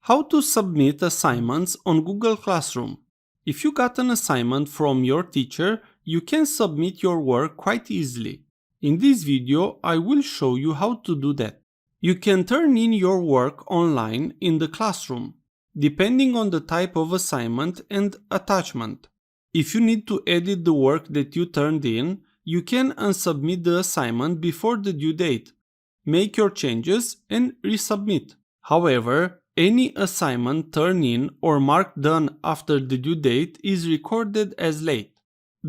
How to submit assignments on Google Classroom. If you got an assignment from your teacher, you can submit your work quite easily. In this video, I will show you how to do that. You can turn in your work online in the classroom, depending on the type of assignment and attachment. If you need to edit the work that you turned in, you can unsubmit the assignment before the due date. Make your changes and resubmit. However, any assignment turned in or marked done after the due date is recorded as late.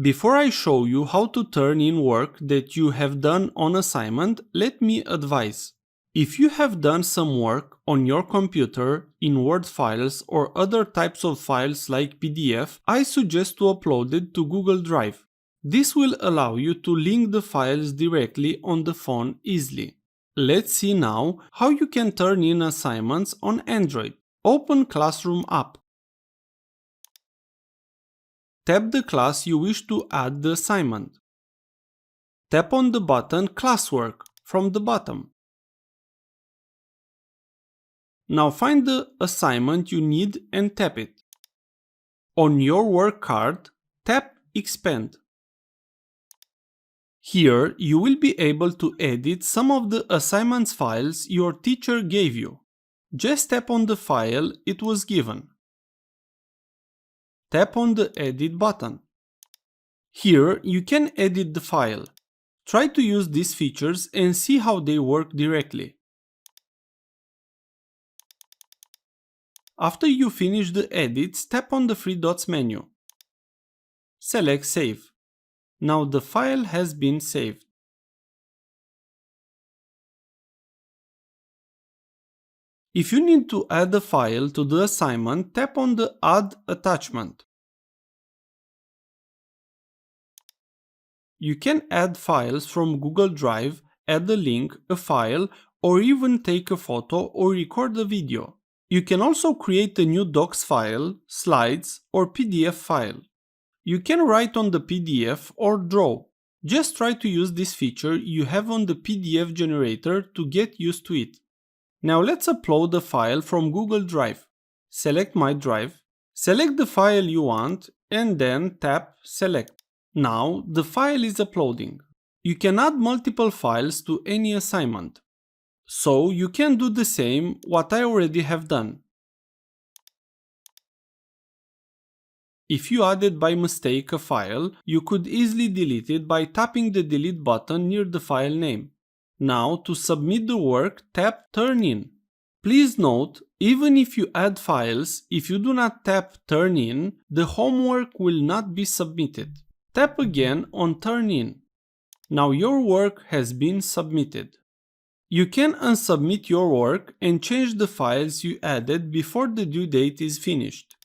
Before I show you how to turn in work that you have done on assignment, let me advise. If you have done some work on your computer in Word files or other types of files like PDF, I suggest to upload it to Google Drive. This will allow you to link the files directly on the phone easily. Let's see now how you can turn in assignments on Android. Open Classroom app. Tap the class you wish to add the assignment. Tap on the button Classwork from the bottom. Now find the assignment you need and tap it. On your work card, tap Expand. Here, you will be able to edit some of the assignments files your teacher gave you. Just tap on the file it was given. Tap on the Edit button. Here, you can edit the file. Try to use these features and see how they work directly. After you finish the edits, tap on the three dots menu. Select Save. Now the file has been saved. If you need to add a file to the assignment, tap on the Add Attachment. You can add files from Google Drive, add a link, a file, or even take a photo or record a video. You can also create a new docs file, slides, or PDF file. You can write on the PDF or draw. Just try to use this feature you have on the PDF generator to get used to it. Now let's upload a file from Google Drive. Select My Drive. Select the file you want and then tap Select. Now the file is uploading. You can add multiple files to any assignment. So you can do the same what I already have done. If you added by mistake a file, you could easily delete it by tapping the delete button near the file name. Now to submit the work, tap Turn In. Please note, even if you add files, if you do not tap Turn In, the homework will not be submitted. Tap again on Turn In. Now your work has been submitted. You can unsubmit your work and change the files you added before the due date is finished.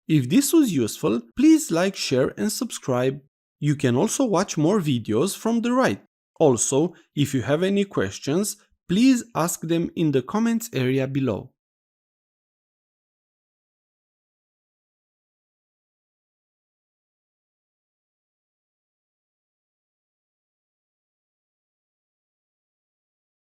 If this was useful, please like, share and subscribe. You can also watch more videos from the right. Also, if you have any questions, please ask them in the comments area below.